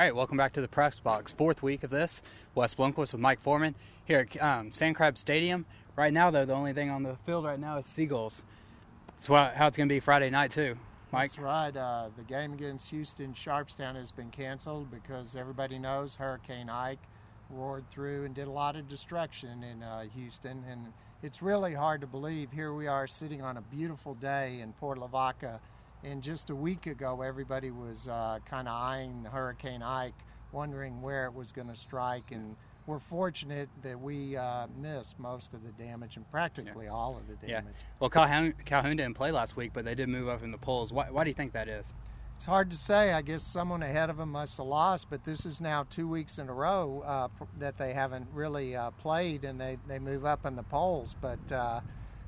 right, welcome back to the PRESSBOX. Fourth week of this. Wes Blomquist with Mike Foreman here at Sand Crab Stadium. Right now, though, the only thing on the field right now is Seagulls. That's how it's going to be Friday night, too. Mike? That's right. The game against Houston Sharpstown has been canceled because everybody knows Hurricane Ike roared through and did a lot of destruction in Houston. And it's really hard to believe. Here we are sitting on a beautiful day in Port Lavaca. And just a week ago, everybody was kind of eyeing Hurricane Ike, wondering where it was going to strike. And we're fortunate that we missed most of the damage and practically all of the damage. Yeah. Well, Calhoun didn't play last week, but they did move up in the polls. Why do you think that is? It's hard to say. I guess someone ahead of them must have lost, but this is now 2 weeks in a row that they haven't really played, and they move up in the polls. But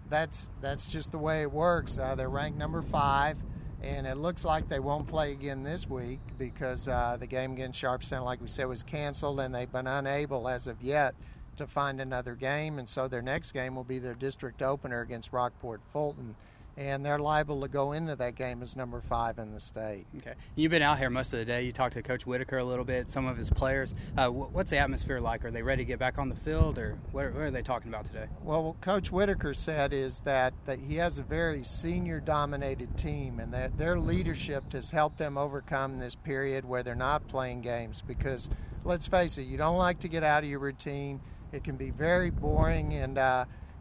that's just the way it works. They're ranked number 5. And it looks like they won't play again this week because the game against Sharpstown, like we said, was canceled, and they've been unable as of yet to find another game. And so their next game will be their district opener against Rockport Fulton. And they're liable to go into that game as number 5 in the state. Okay. You've been out here most of the day. You talked to Coach Whitaker a little bit, some of his players. What's the atmosphere like? Are they ready to get back on the field, or what are they talking about today? Well, what Coach Whitaker said is that he has a very senior-dominated team, and that their leadership has helped them overcome this period where they're not playing games. Because, let's face it, you don't like to get out of your routine. It can be very boring, and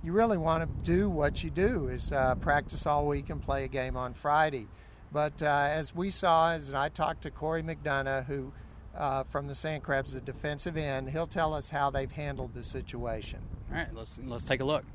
you really want to do what you do, is practice all week and play a game on Friday. But as we saw, as I talked to Corey McDonough, who from the Sand Crabs, the defensive end, he'll tell us how they've handled the situation. All right, let's take a look.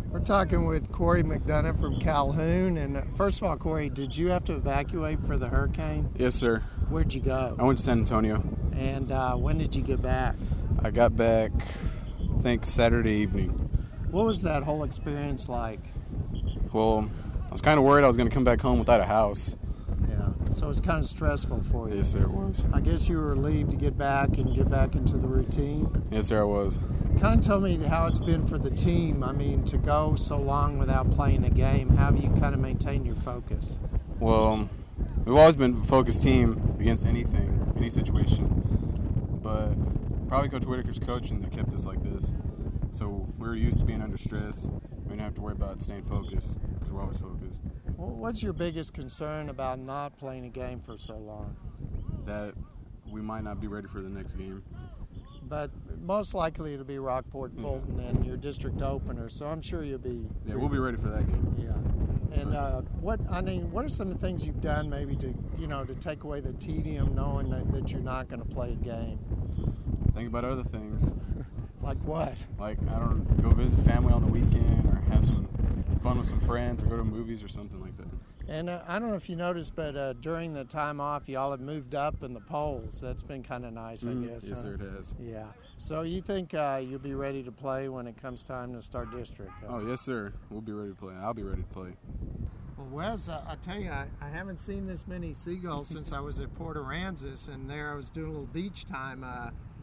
We're talking with Corey McDonough from Calhoun. And first of all, Corey, did you have to evacuate for the hurricane? Yes, sir. Where'd you go? I went to San Antonio. And when did you get back? I got back, I think, Saturday evening. What was that whole experience like? Well, I was kind of worried I was going to come back home without a house. Yeah, so it's kind of stressful for you. Yes, sir, it was. I guess you were relieved to get back and get back into the routine. Yes, sir, I was. Kind of tell me how it's been for the team. I mean, to go so long without playing a game, how have you kind of maintained your focus? Well, we've always been a focused team against anything, any situation. But probably Coach Whitaker's coaching that kept us like this. So we're used to being under stress. We don't have to worry about staying focused because we're always focused. Well, what's your biggest concern about not playing a game for so long? That we might not be ready for the next game. But most likely it'll be Rockport Fulton and your district opener, so I'm sure you'll be. Yeah, we'll be ready for that game. Yeah. And what are some of the things you've done maybe to take away the tedium, knowing that you're not going to play a game? Think about other things. Like what? Like, I don't go visit family on the weekend, or have some fun with some friends, or go to movies or something like that. And I don't know if you noticed, but during the time off, y'all have moved up in the polls. That's been kind of nice, I guess. Yes, sir, it has. Yeah. So you think you'll be ready to play when it comes time to start district? Oh, yes, sir. We'll be ready to play. I'll be ready to play. Well, Wes, I tell you, I haven't seen this many seagulls since I was at Port Aransas, and there I was doing a little beach time.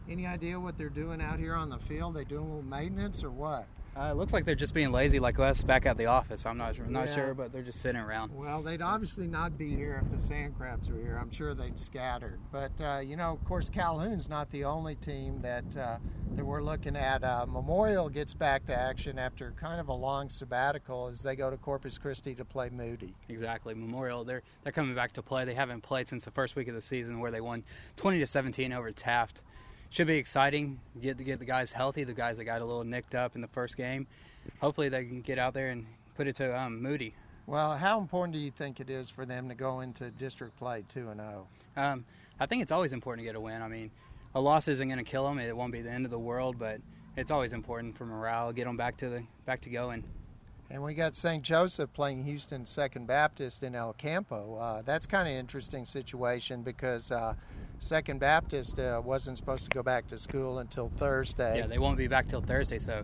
Any idea what they're doing out here on the field? They doing a little maintenance or what? It looks like they're just being lazy like us back at the office. I'm not sure, but they're just sitting around. Well, they'd obviously not be here if the Sand Crabs were here. I'm sure they'd scattered. But, of course, Calhoun's not the only team that we're looking at. Memorial gets back to action after kind of a long sabbatical as they go to Corpus Christi to play Moody. Exactly. Memorial, they're coming back to play. They haven't played since the first week of the season where they won 20-17 over Taft. Should be exciting. Get the guys healthy, the guys that got a little nicked up in the first game. Hopefully they can get out there and put it to Moody. Well, how important do you think it is for them to go into district play 2-0? I think it's always important to get a win. I mean, a loss isn't going to kill them. It won't be the end of the world, but it's always important for morale, get them back to going. And we got St. Joseph playing Houston Second Baptist in El Campo. That's kind of an interesting situation because Second Baptist wasn't supposed to go back to school until Thursday. Yeah, they won't be back till Thursday, so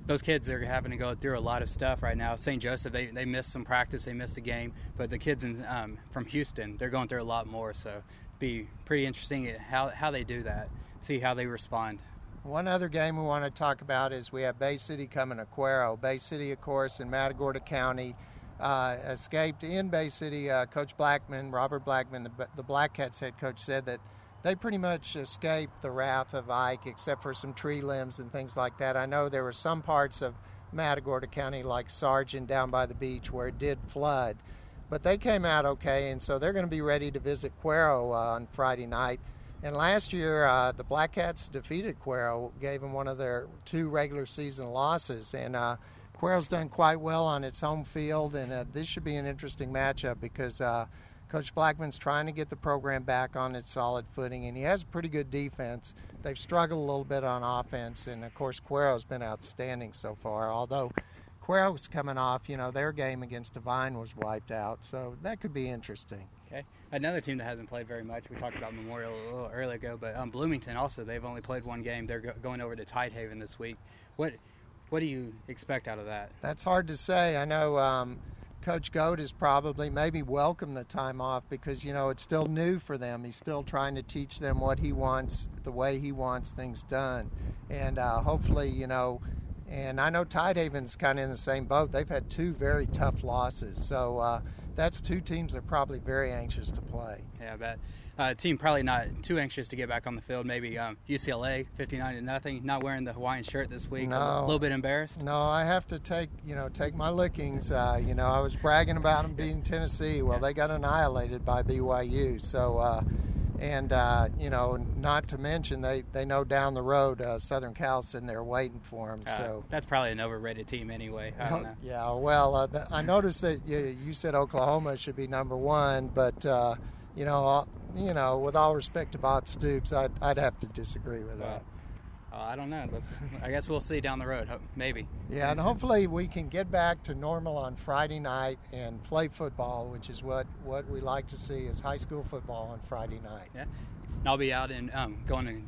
those kids are having to go through a lot of stuff right now. St. Joseph, they missed some practice, they missed a game, but the kids from Houston, they're going through a lot more, so it'd be pretty interesting how they do that. see how they respond. One other game we want to talk about is we have Bay City coming to Cuero. Bay City, of course, in Matagorda County, escaped in Bay City. Coach Blackman, Robert Blackman, the Black Cats head coach, said that they pretty much escaped the wrath of Ike except for some tree limbs and things like that. I know there were some parts of Matagorda County like Sargent down by the beach where it did flood. But they came out okay, and so they're going to be ready to visit Cuero on Friday night. And last year, the Black Cats defeated Cuero, gave them one of their 2 regular season losses. And Cuero's done quite well on its home field, and this should be an interesting matchup because Coach Blackman's trying to get the program back on its solid footing, and he has a pretty good defense. They've struggled a little bit on offense, and, of course, Cuero's been outstanding so far, although Cuero's coming off, their game against Devine was wiped out, so that could be interesting. Okay. Another team that hasn't played very much, we talked about Memorial a little earlier ago, but Bloomington also, they've only played 1 game. They're going over to Tidehaven this week. What do you expect out of that? That's hard to say. I know Coach Goat has probably maybe welcomed the time off because, it's still new for them. He's still trying to teach them what he wants, the way he wants things done. And hopefully, and I know Tidehaven's kind of in the same boat. They've had 2 very tough losses. So that's 2 teams that are probably very anxious to play. Yeah, I bet. Team probably not too anxious to get back on the field. Maybe UCLA 59-0, not wearing the Hawaiian shirt this week. No, a little bit embarrassed. No, I have to take my lickings. I was bragging about them beating Tennessee. Well, they got annihilated by BYU. So, not to mention they know down the road Southern Cal's sitting there waiting for them. So that's probably an overrated team anyway. I don't know. Yeah, well, I noticed that you said Oklahoma should be number 1, but with all respect to Bob Stoops, I'd have to disagree with that. I don't know. I guess we'll see down the road, maybe. Yeah, and hopefully we can get back to normal on Friday night and play football, which is what we like to see is high school football on Friday night. Yeah, and I'll be out and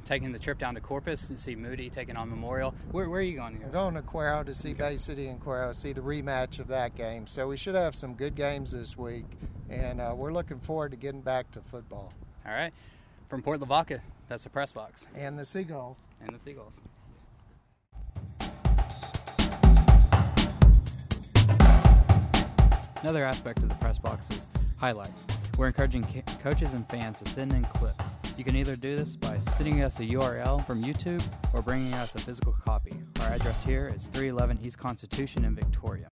taking the trip down to Corpus and see Moody taking on Memorial. Where are you going to go? I'm going to Cuero to see Bay City and Cuero, see the rematch of that game. So we should have some good games this week, and we're looking forward to getting back to football. All right. From Port Lavaca, that's the PRESSBOX. And the Seagulls. Another aspect of the PRESSBOX is highlights. We're encouraging coaches and fans to send in clips. You can either do this by sending us a URL from YouTube or bringing us a physical copy. Our address here is 311 East Constitution in Victoria.